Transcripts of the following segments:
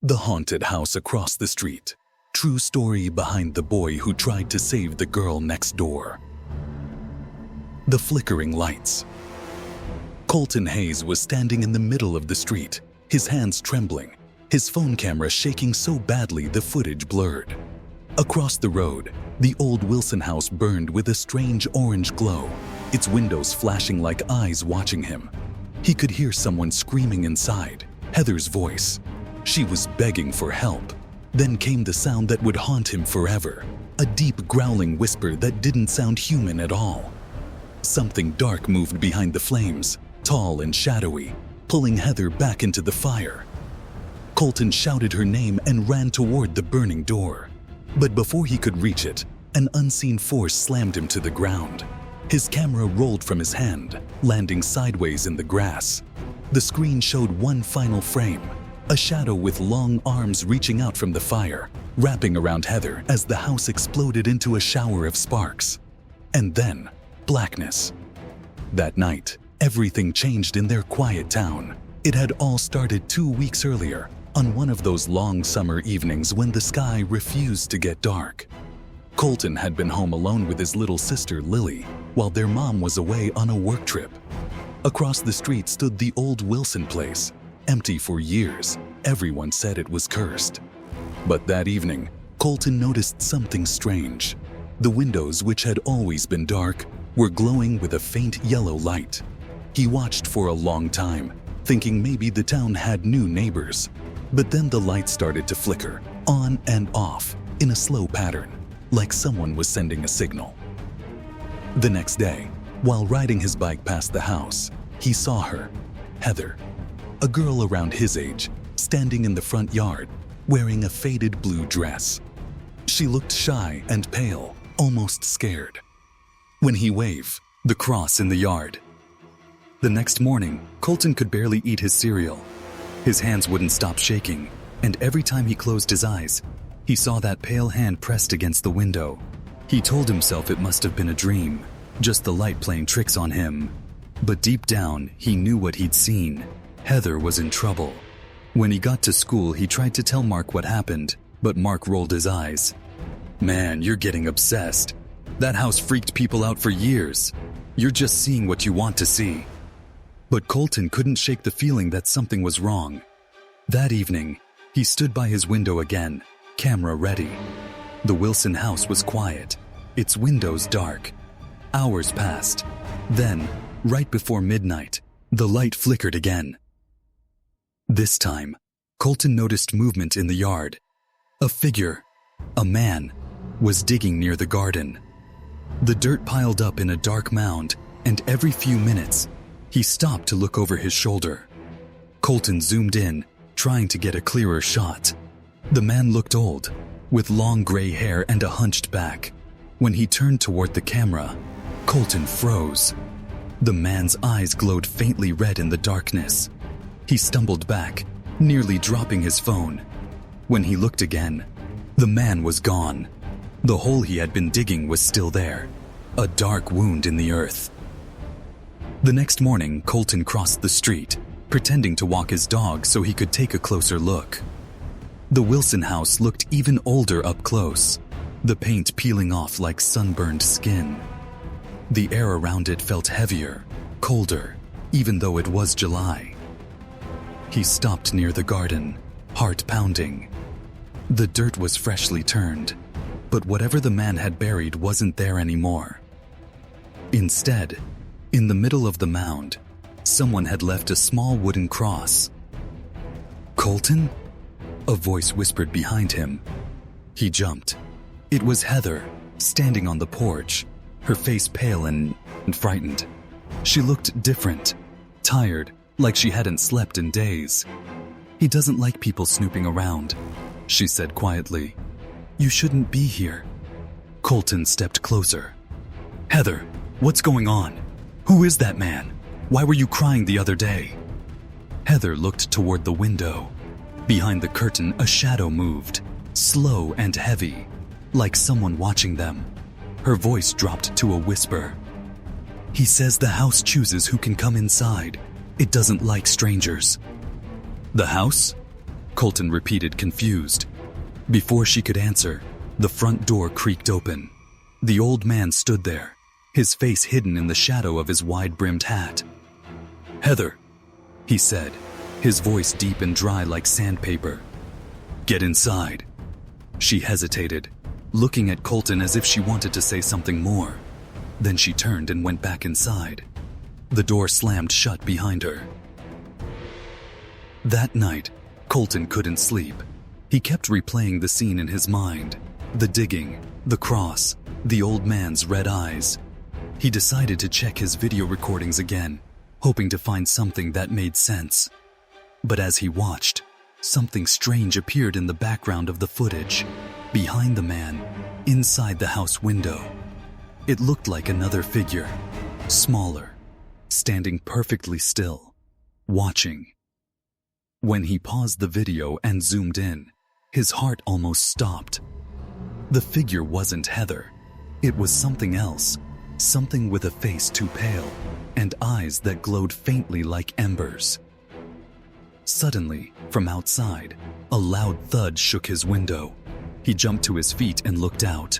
The haunted house across the street. True story behind the boy who tried to save the girl next door. The flickering lights. Colton Hayes was standing in the middle of the street, his hands trembling, his phone camera shaking so badly the footage blurred. Across the road, the old Wilson house burned with a strange orange glow, its windows flashing like eyes watching him. He could hear someone screaming inside, Heather's voice. She was begging for help. Then came the sound that would haunt him forever, a deep growling whisper that didn't sound human at all. Something dark moved behind the flames, tall and shadowy, pulling Heather back into the fire. Colton shouted her name and ran toward the burning door. But before he could reach it, an unseen force slammed him to the ground. His camera rolled from his hand, landing sideways in the grass. The screen showed one final frame, a shadow with long arms reaching out from the fire, wrapping around Heather as the house exploded into a shower of sparks. And then, blackness. That night, everything changed in their quiet town. It had all started 2 weeks earlier, on one of those long summer evenings when the sky refused to get dark. Colton had been home alone with his little sister Lily, while their mom was away on a work trip. Across the street stood the old Wilson place, empty for years. Everyone said it was cursed. But that evening, Colton noticed something strange. The windows, which had always been dark, were glowing with a faint yellow light. He watched for a long time, thinking maybe the town had new neighbors. But then the light started to flicker, on and off, in a slow pattern, like someone was sending a signal. The next day, while riding his bike past the house, he saw her, Heather, a girl around his age, standing in the front yard, wearing a faded blue dress. She looked shy and pale, almost scared. When he waved, the cross in the yard. The next morning, Colton could barely eat his cereal. His hands wouldn't stop shaking, and every time he closed his eyes, he saw that pale hand pressed against the window. He told himself it must have been a dream, just the light playing tricks on him. But deep down, he knew what he'd seen. Heather was in trouble. When he got to school, he tried to tell Mark what happened, but Mark rolled his eyes. "Man, you're getting obsessed. That house freaked people out for years. You're just seeing what you want to see." But Colton couldn't shake the feeling that something was wrong. That evening, he stood by his window again, camera ready. The Wilson house was quiet, its windows dark. Hours passed. Then, right before midnight, the light flickered again. This time, Colton noticed movement in the yard. A figure, a man, was digging near the garden. The dirt piled up in a dark mound, and every few minutes, he stopped to look over his shoulder. Colton zoomed in, trying to get a clearer shot. The man looked old, with long gray hair and a hunched back. When he turned toward the camera, Colton froze. The man's eyes glowed faintly red in the darkness. He stumbled back, nearly dropping his phone. When he looked again, the man was gone. The hole he had been digging was still there, a dark wound in the earth. The next morning, Colton crossed the street, pretending to walk his dog so he could take a closer look. The Wilson house looked even older up close, the paint peeling off like sunburned skin. The air around it felt heavier, colder, even though it was July. He stopped near the garden, heart pounding. The dirt was freshly turned, but whatever the man had buried wasn't there anymore. Instead, in the middle of the mound, someone had left a small wooden cross. "Colton?" a voice whispered behind him. He jumped. It was Heather, standing on the porch, her face pale and frightened. She looked different, tired, like she hadn't slept in days. "He doesn't like people snooping around," she said quietly. "You shouldn't be here." Colton stepped closer. "Heather, what's going on? Who is that man? Why were you crying the other day?" Heather looked toward the window. Behind the curtain, a shadow moved, slow and heavy, like someone watching them. Her voice dropped to a whisper. "He says the house chooses who can come inside. It doesn't like strangers." "The house?" Colton repeated, confused. Before she could answer, the front door creaked open. The old man stood there, his face hidden in the shadow of his wide-brimmed hat. "Heather," he said, his voice deep and dry like sandpaper. "Get inside." She hesitated, looking at Colton as if she wanted to say something more. Then she turned and went back inside. The door slammed shut behind her. That night, Colton couldn't sleep. He kept replaying the scene in his mind. The digging, the cross, the old man's red eyes. He decided to check his video recordings again, hoping to find something that made sense. But as he watched, something strange appeared in the background of the footage, behind the man, inside the house window. It looked like another figure, smaller, standing perfectly still, watching. When he paused the video and zoomed in, his heart almost stopped. The figure wasn't Heather. It was something else, something with a face too pale and eyes that glowed faintly like embers. Suddenly, from outside, a loud thud shook his window. He jumped to his feet and looked out.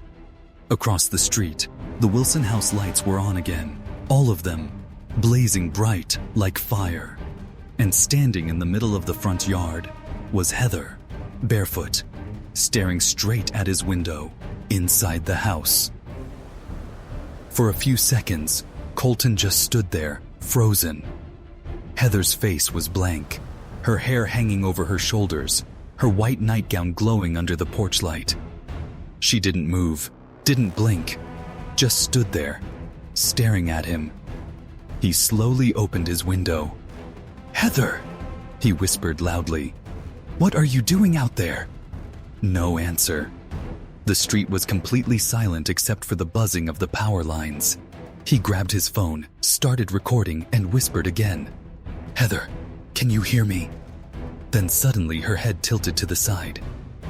Across the street, the Wilson house lights were on again, all of them, blazing bright like fire. And standing in the middle of the front yard was Heather, barefoot, staring straight at his window, inside the house. For a few seconds, Colton just stood there, frozen. Heather's face was blank, her hair hanging over her shoulders, her white nightgown glowing under the porch light. She didn't move, didn't blink, just stood there, staring at him. He slowly opened his window. "Heather," he whispered loudly. "What are you doing out there?" No answer. The street was completely silent except for the buzzing of the power lines. He grabbed his phone, started recording, and whispered again. "Heather, can you hear me?" Then suddenly her head tilted to the side,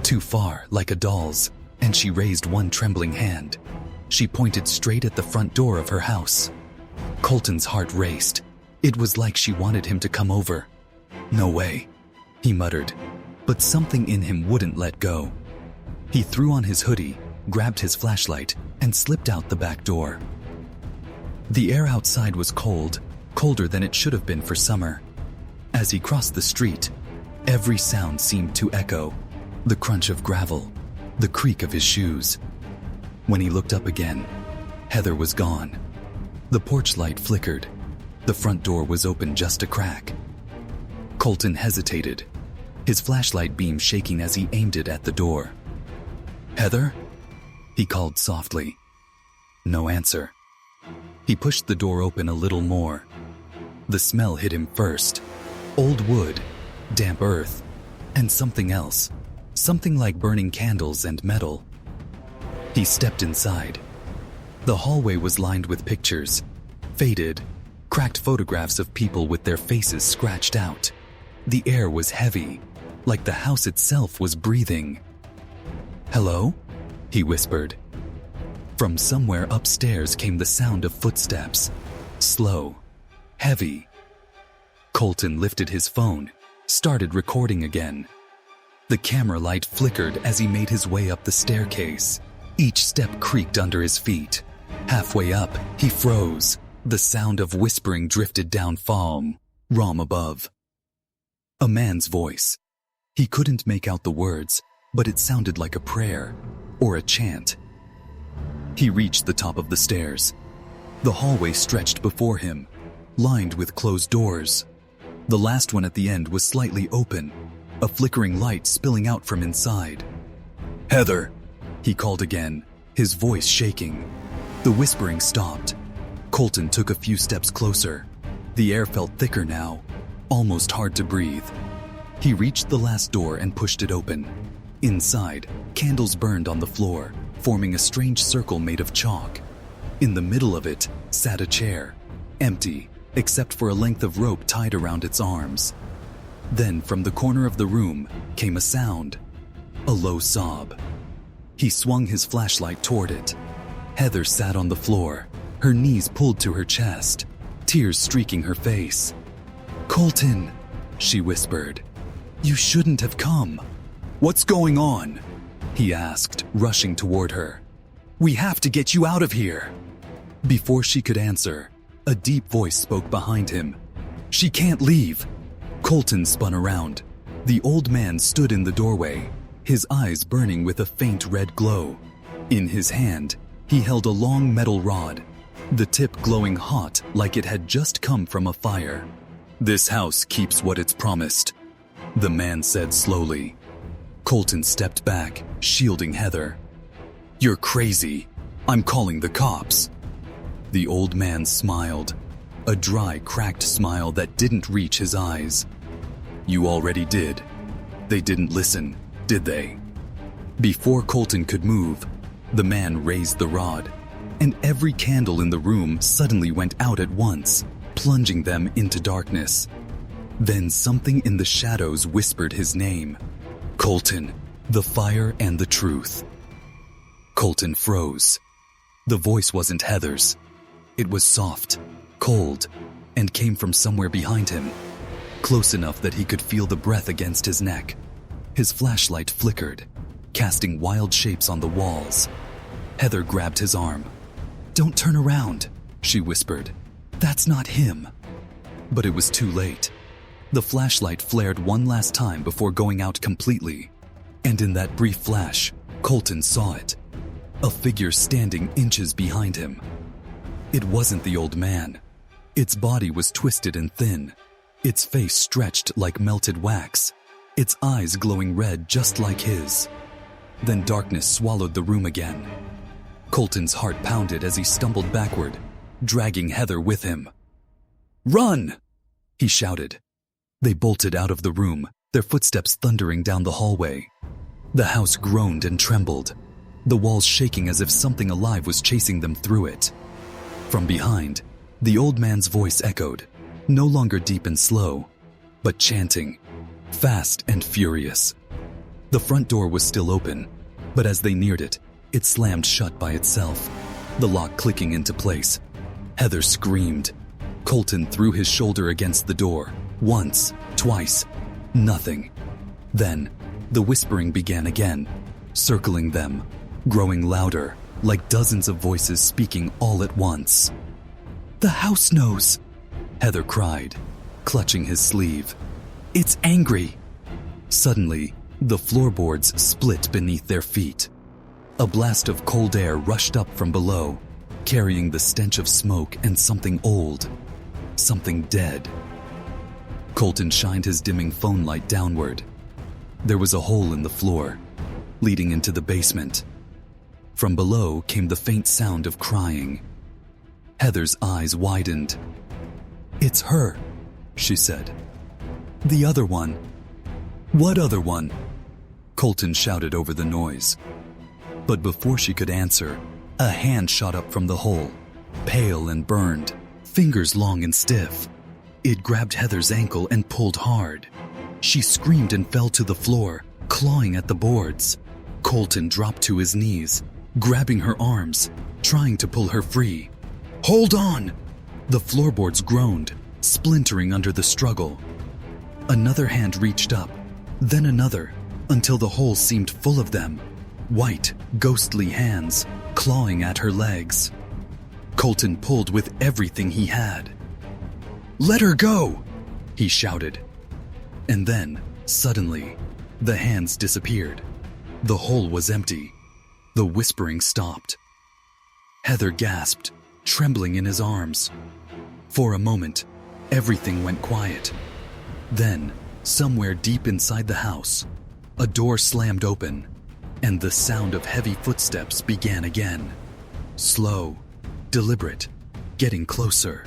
too far, like a doll's, and she raised one trembling hand. She pointed straight at the front door of her house. Colton's heart raced. It was like she wanted him to come over. "No way," he muttered, but something in him wouldn't let go. He threw on his hoodie, grabbed his flashlight, and slipped out the back door. The air outside was cold, colder than it should have been for summer. As he crossed the street, every sound seemed to echo. The crunch of gravel, the creak of his shoes. When he looked up again, Heather was gone. The porch light flickered. The front door was open just a crack. Colton hesitated, his flashlight beam shaking as he aimed it at the door. "Heather?" he called softly. No answer. He pushed the door open a little more. The smell hit him first. Old wood, damp earth, and something else. Something like burning candles and metal. He stepped inside. The hallway was lined with pictures, faded, cracked photographs of people with their faces scratched out. The air was heavy, like the house itself was breathing. "Hello?" he whispered. From somewhere upstairs came the sound of footsteps, slow, heavy. Colton lifted his phone, started recording again. The camera light flickered as he made his way up the staircase. Each step creaked under his feet. Halfway up, he froze. The sound of whispering drifted down from above. A man's voice. He couldn't make out the words, but it sounded like a prayer or a chant. He reached the top of the stairs. The hallway stretched before him, lined with closed doors. The last one at the end was slightly open, a flickering light spilling out from inside. "Heather!" he called again, his voice shaking. The whispering stopped. Colton took a few steps closer. The air felt thicker now, almost hard to breathe. He reached the last door and pushed it open. Inside, candles burned on the floor, forming a strange circle made of chalk. In the middle of it sat a chair, empty, except for a length of rope tied around its arms. Then, from the corner of the room, came a sound, a low sob. He swung his flashlight toward it. Heather sat on the floor, her knees pulled to her chest, tears streaking her face. "Colton," she whispered. You shouldn't have come. What's going on? He asked, rushing toward her. We have to get you out of here. Before she could answer, a deep voice spoke behind him. She can't leave. Colton spun around. The old man stood in the doorway, his eyes burning with a faint red glow. In his hand, he held a long metal rod, the tip glowing hot like it had just come from a fire. This house keeps what it's promised, the man said slowly. Colton stepped back, shielding Heather. You're crazy. I'm calling the cops. The old man smiled, a dry, cracked smile that didn't reach his eyes. You already did. They didn't listen, did they? Before Colton could move, the man raised the rod, and every candle in the room suddenly went out at once, plunging them into darkness. Then something in the shadows whispered his name. Colton, the fire and the truth. Colton froze. The voice wasn't Heather's. It was soft, cold, and came from somewhere behind him, close enough that he could feel the breath against his neck. His flashlight flickered, casting wild shapes on the walls. Heather grabbed his arm. Don't turn around, she whispered. That's not him. But it was too late. The flashlight flared one last time before going out completely, and in that brief flash, Colton saw it. A figure standing inches behind him. It wasn't the old man. Its body was twisted and thin, its face stretched like melted wax, its eyes glowing red just like his. Then darkness swallowed the room again. Colton's heart pounded as he stumbled backward, dragging Heather with him. Run! He shouted. They bolted out of the room, their footsteps thundering down the hallway. The house groaned and trembled, the walls shaking as if something alive was chasing them through it. From behind, the old man's voice echoed, no longer deep and slow, but chanting, fast and furious. The front door was still open, but as they neared it, it slammed shut by itself, the lock clicking into place. Heather screamed. Colton threw his shoulder against the door, once, twice, nothing. Then, the whispering began again, circling them, growing louder, like dozens of voices speaking all at once. The house knows, Heather cried, clutching his sleeve. It's angry. Suddenly, the floorboards split beneath their feet. A blast of cold air rushed up from below, carrying the stench of smoke and something old, something dead. Colton shined his dimming phone light downward. There was a hole in the floor, leading into the basement. From below came the faint sound of crying. Heather's eyes widened. It's her, she said. The other one. What other one? Colton shouted over the noise. But before she could answer, a hand shot up from the hole, pale and burned, fingers long and stiff. It grabbed Heather's ankle and pulled hard. She screamed and fell to the floor, clawing at the boards. Colton dropped to his knees, grabbing her arms, trying to pull her free. Hold on! The floorboards groaned, splintering under the struggle. Another hand reached up, then another, until the hole seemed full of them. White, ghostly hands, clawing at her legs. Colton pulled with everything he had. Let her go! He shouted. And then, suddenly, the hands disappeared. The hole was empty. The whispering stopped. Heather gasped, trembling in his arms. For a moment, everything went quiet. Then, somewhere deep inside the house, a door slammed open, and the sound of heavy footsteps began again. Slow, deliberate, getting closer.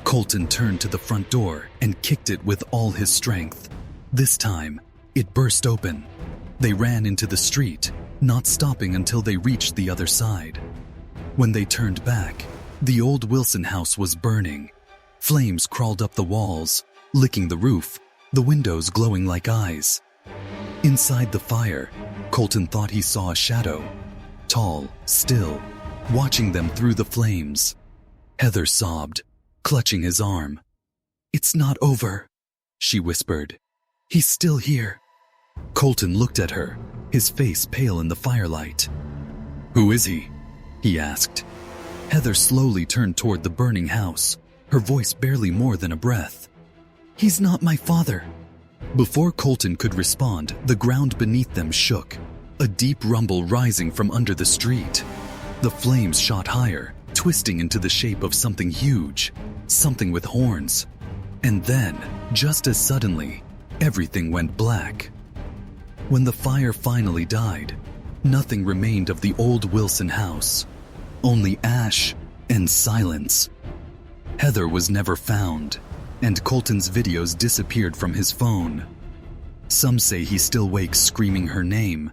Colton turned to the front door and kicked it with all his strength. This time, it burst open. They ran into the street, not stopping until they reached the other side. When they turned back, the old Wilson house was burning. Flames crawled up the walls, licking the roof, the windows glowing like eyes. Inside the fire, Colton thought he saw a shadow, tall, still, watching them through the flames. Heather sobbed, clutching his arm. It's not over, she whispered. He's still here." Colton looked at her, his face pale in the firelight. "Who is he?" he asked. Heather slowly turned toward the burning house, her voice barely more than a breath. "He's not my father." Before Colton could respond, the ground beneath them shook, a deep rumble rising from under the street. The flames shot higher, twisting into the shape of something huge, something with horns. And then, just as suddenly, everything went black. When the fire finally died, nothing remained of the old Wilson house, only ash and silence. Heather was never found, and Colton's videos disappeared from his phone. Some say he still wakes screaming her name,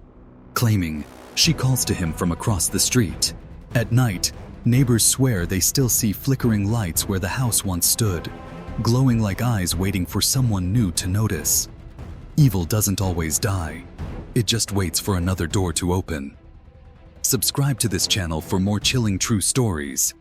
claiming she calls to him from across the street. At night, neighbors swear they still see flickering lights where the house once stood, glowing like eyes waiting for someone new to notice. Evil doesn't always die. It just waits for another door to open. Subscribe to this channel for more chilling true stories.